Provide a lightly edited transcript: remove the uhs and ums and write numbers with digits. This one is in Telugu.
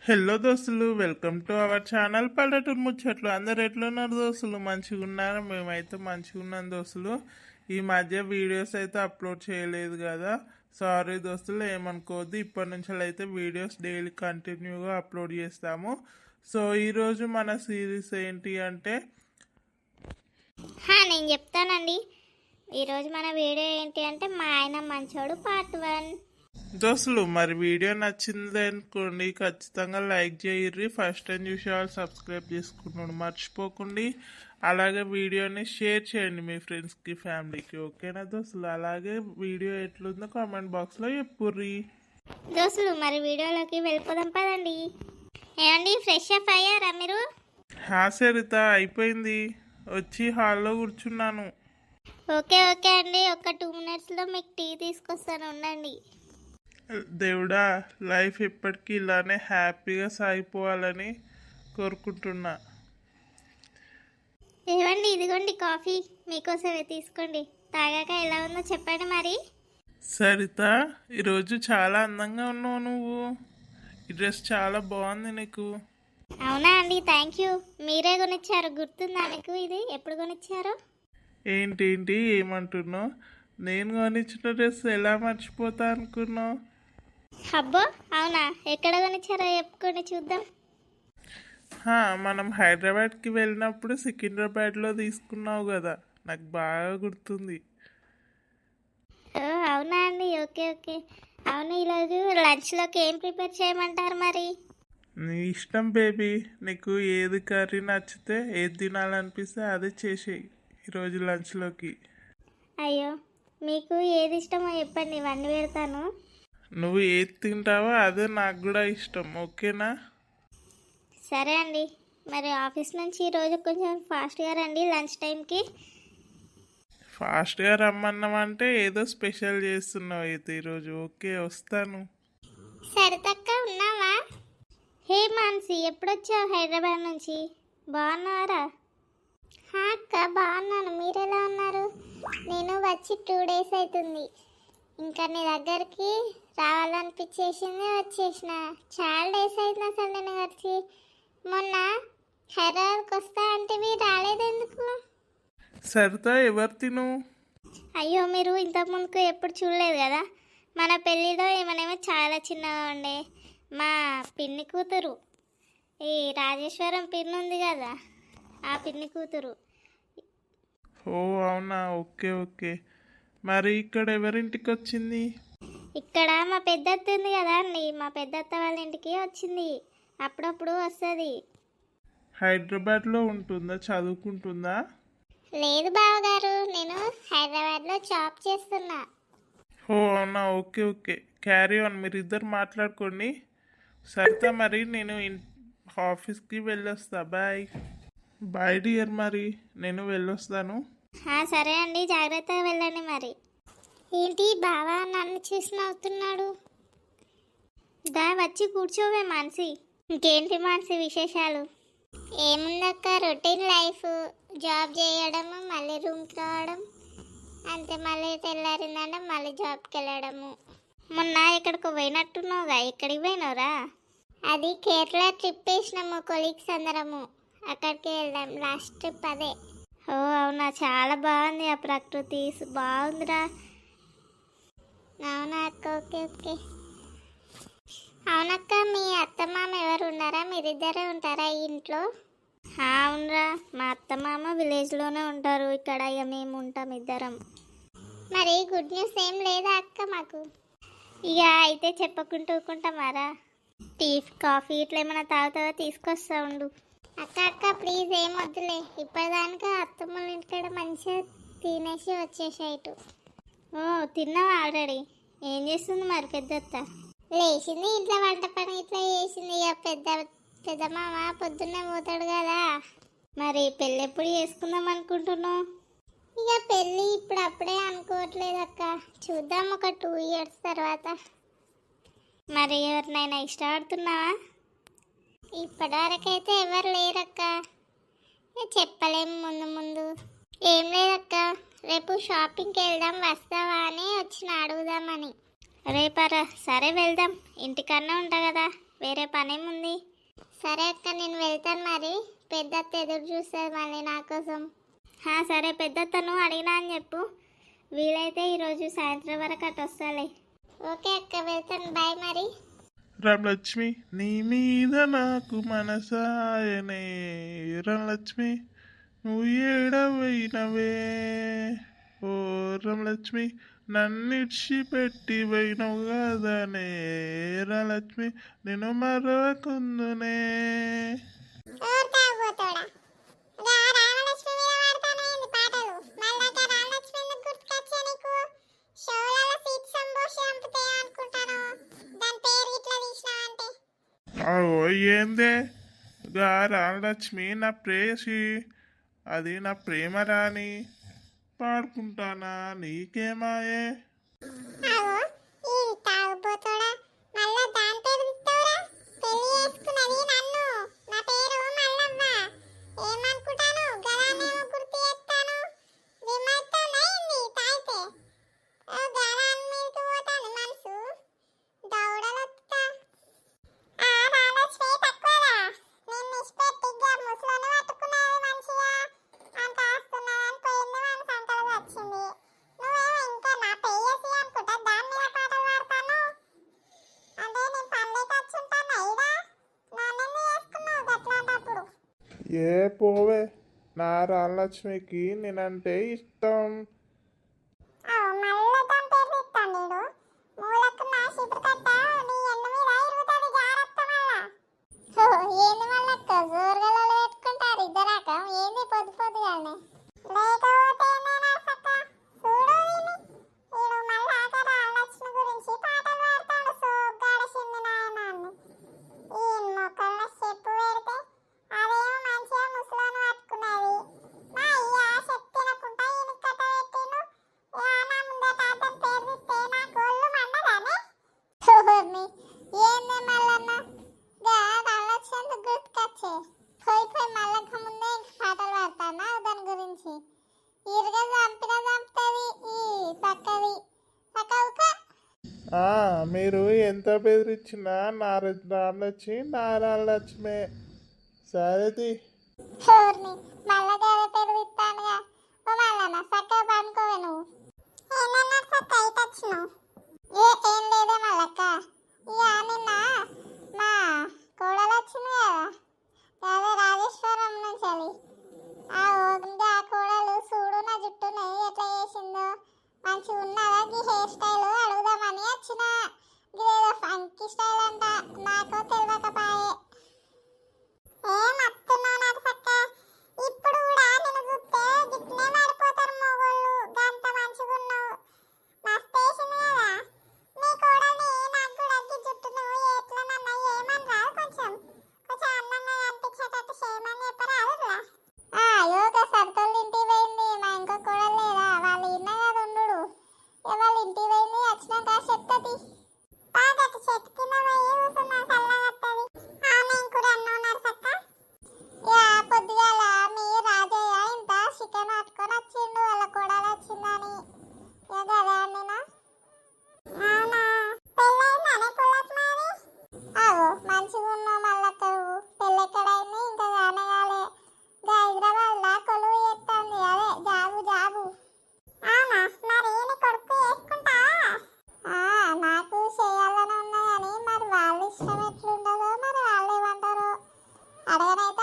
హలో దోస్తులు, వెల్కమ్ టు అవర్ ఛానల్ పల్లెటూరు ముచ్చట్లు. అందరు ఎట్లున్నారు దోస్తులు? మంచిగా ఉన్నారు? మేమైతే మంచిగా ఉన్నాం దోస్తులు. ఈ మధ్య వీడియోస్ అయితే అప్లోడ్ చేయలేదు కదా, సారీ దోస్తులు, ఏమనుకోవద్దు. ఇప్పటి నుంచి అయితే వీడియోస్ డైలీ కంటిన్యూగా అప్లోడ్ చేస్తాము. సో ఈరోజు మన సిరీస్ ఏంటి అంటే నేను చెప్తానండి. ఈరోజు మన వీడియో ఏంటి అంటే మా ఆయన మంచోడు పార్ట్ 1. దోస్తులు, మరి వీడియో నచ్చింది అనుకోండి, ఖచ్చితంగా లైక్ చేయర్రి. ఫస్ట్ టైం చూసే వాళ్ళు సబ్స్క్రైబ్ చేసుకున్నాడు మర్చిపోకండి. అలాగే వీడియోని షేర్ చేయండి మీ ఫ్రెండ్స్కి, ఫ్యామిలీకి. ఓకేనా దోస్తులు? అలాగే వీడియో ఎట్లుందో కామెంట్ బాక్స్లో చెప్పుర్రి. దోస్తులు, మరి వీడియోలోకి వెళ్ళిపోదాం పదండి. ఏమండి, ఫ్రెష్ అప్ అయ్యారా మీరు? సరిత, అయిపోయింది. వచ్చి హాల్లో కూర్చున్నాను. ఓకే అండి, ఒక 2 minutesలో మీకు టీ తీసుకొస్తాను, ఉండండి. దేవుడా, లైఫ్ ఎప్పటికీ ఇలానే హ్యాపీగా సాగిపోవాలని కోరుకుంటున్నా. ఏమండి, ఇదిగోండి కాఫీ మీకోసమే, తీసుకోండి. తాగాక ఎలా ఉందో చెప్పండి మరి. సరిత, ఈరోజు చాలా అందంగా ఉన్నావు నువ్వు. ఈ డ్రెస్ చాలా బాగుంది నీకు. అవునా అండి, థ్యాంక్ యూ. మీరే కొనిచ్చారు, గుర్తుందా మీకు? ఇది ఎప్పుడు కొనిచ్చారు? ఏంటి ఏమంటున్నావు? నేను కొనిచ్చిన డ్రెస్ ఎలా మర్చిపోతా అనుకున్నావు? అబ్బో, అవునా? ఎక్కడ కొనిచ్చారో చెప్పుకొని చూద్దాం. మనం హైదరాబాద్కి వెళ్ళినప్పుడు సికింద్రాబాద్లో తీసుకున్నావు కదా, నాకు బాగా గుర్తుంది. అవునా అండి, ఓకే. అవును, ఈరోజు లంచ్లోకి ఏం ప్రిపేర్ చేయమంటారు మరి? నీ ఇష్టం బేబీ, నీకు ఏది కర్రీ నచ్చితే, ఏది తినాలనిపిస్తే అదే చేసేయి ఈరోజు లంచ్లోకి. అయ్యో, మీకు ఏది ఇష్టమో చెప్పండి, వండి పెడతాను. నువ్వు ఏది తింటావో అదే నాకు కూడా ఇష్టం, ఓకేనా? సరే అండి, మరి ఆఫీస్ నుంచి ఈరోజు కొంచెం ఫాస్ట్గా రండి లంచ్ టైంకి. ఫాస్ట్గా రమ్మన్నామంటే ఏదో స్పెషల్ చేస్తున్నావు అయితే ఈరోజు. ఓకే, వస్తాను. సరితక్క, ఉన్నావా? హే మాన్సి, ఎప్పుడొచ్చావు హైదరాబాద్ నుంచి? బాగున్నారా? అక్క, బాగున్నాను. మీరు ఎలా ఉన్నారు? నేను వచ్చి 2 days అవుతుంది. ఇంకా నీ దగ్గరికి రావాలనిపించేసింది, వచ్చేసిన. చాలా డేస్ అవుతుంది అసలు నేను వచ్చి. మొన్న హైదరాబాద్కి వస్తా అంటే మీరు రాలేదు, ఎందుకు? సరిత, ఎవరు తిను? అయ్యో, మీరు ఇంతకుముందుకు ఎప్పుడు చూడలేదు కదా. మన పెళ్ళిలో ఏమనేమో చాలా చిన్నగా ఉండే. మా పిన్ని కూతురు, ఈ రాజేశ్వరం పిన్ని ఉంది కదా, ఆ పిన్ని కూతురు. ఓ అవునా, ఓకే. మరి ఇక్కడ ఎవరింటికి వచ్చింది? ఇక్కడ మా పెద్దత్త ఉంది కదా అండి, మా పెద్దత్త వాళ్ళ ఇంటికి వచ్చింది. అప్పుడప్పుడు వస్తుంది. హైదరాబాద్లో ఉంటుందా, చదువుకుంటుందా? లేదు బావగారు, నేను హైదరాబాద్లో జాబ్ చేస్తున్నా. ఓ అవునా, ఓకే. క్యారీ ఆన్, మీరిద్దరు మాట్లాడుకోండి. సరిత, మరి నేను ఆఫీస్కి వెళ్ళొస్తా. బాయ్ డియర్, మరి నేను వెళ్ళొస్తాను. సరే అండి, జాగ్రత్తగా వెళ్ళండి మరి. ఏంటి బావా నన్ను చూసి నవ్వుతున్నాడు? దా, వచ్చి కూర్చోవే మాన్సి. ఇంకేంటి మాన్సి విశేషాలు? ఏముందక్క, రొటీన్ లైఫ్. జాబ్ చేయడము, మళ్ళీ రూమ్కి రావడం, అంతే. మళ్ళీ తెల్లారిందంటే మళ్ళీ జాబ్కి వెళ్ళడము. మొన్న ఎక్కడికో పోయినట్టున్నావుగా, ఎక్కడికి పోయినావురా? అది కేరళ ట్రిప్ వేసినాము కొలీగ్స్ అందరము, అక్కడికి వెళ్దాం. లాస్ట్ ట్రిప్ అదే. ఓ అవునా, చాలా బాగుంది ఆ ప్రకృతి, బాగుందిరా. అవునా అక్క, ఓకే. అవునక్క, మీ అత్తమామ ఎవరు ఉన్నారా? మీరిద్దరే ఉంటారా ఈ ఇంట్లో? అవునరా, మా అత్తమామ విలేజ్లోనే ఉంటారు, ఇక్కడ ఇక మేము ఉంటాం ఇద్దరం. మరి గుడ్ న్యూస్ ఏం లేదా అక్క మాకు? ఇక అయితే చెప్పకుండా ఊరుకుంటామారా? టీ కాఫీ ఇట్లా ఏమైనా తాగుతావా? తీసుకొస్తా ఉండు. అక్క ప్లీజ్, ఏం వద్దులే. ఇప్పటిదానికా అత్తమ్మల ఇంటికాడ మంచిగా తినేసి వచ్చేసాయి ఇటు. ఓ, తిన్నావా ఆల్రెడీ? ఏం చేస్తుంది మరి పెద్దత్త? లేచింది, ఇంట్లో వంట పని ఇట్లా చేసింది. ఇక పెద్ద మామ పొద్దున్నే పోతాడు కదా. మరి పెళ్ళి ఎప్పుడు చేసుకుందాం అనుకుంటున్నావు? ఇక పెళ్ళి ఇప్పుడు అప్పుడే అనుకోవట్లేదు అక్క, చూద్దాం ఒక 2 years తర్వాత. మరి ఎవరినైనా ఇష్టపడుతున్నావా? ఇప్పటివరకైతే ఎవరు లేరక్క, చెప్పలేము ముందు. ఏం లేదక్క, రేపు షాపింగ్కి వెళ్దాం, వస్తావా అని వచ్చిన అడుగుదామని. రేపరా? సరే వెళ్దాం, ఇంటికన్నా ఉంటా కదా, వేరే పనేముంది. సరే అక్క నేను వెళ్తాను మరి. పెద్దత్త ఎదురు చూస్తుంది మళ్ళీ నా కోసం. సరే పెద్దత్తను అడిగినా అని చెప్పు. వీలైతే ఈరోజు సాయంత్రం వరకు అటు వస్తాలే. ఓకే అక్క వెళ్తాను, బాయ్ మరి. రామలక్ష్మి నీ మీద నాకు మనసాయనే, రామలక్ష్మి నువ్వు ఏడవైనవే, ఓ రామలక్ష్మి నన్నిడిచి పెట్టి పోయినవు కదనే, రామలక్ష్మి నేను మరవకుందునే. అవో ఏందే గా రామలక్ష్మి నా ప్రేయసి, అది నా ప్రేమ రాణి, పాడుకుంటానా నీకేమాయే. ఏ పోవే, నా రామలక్ష్మికి నేనంటే ఇష్టం. మీరు ఎంత బెదిరించినా నా రామలక్ష్మి నా రామలక్ష్మే. సరేది అడగనైతే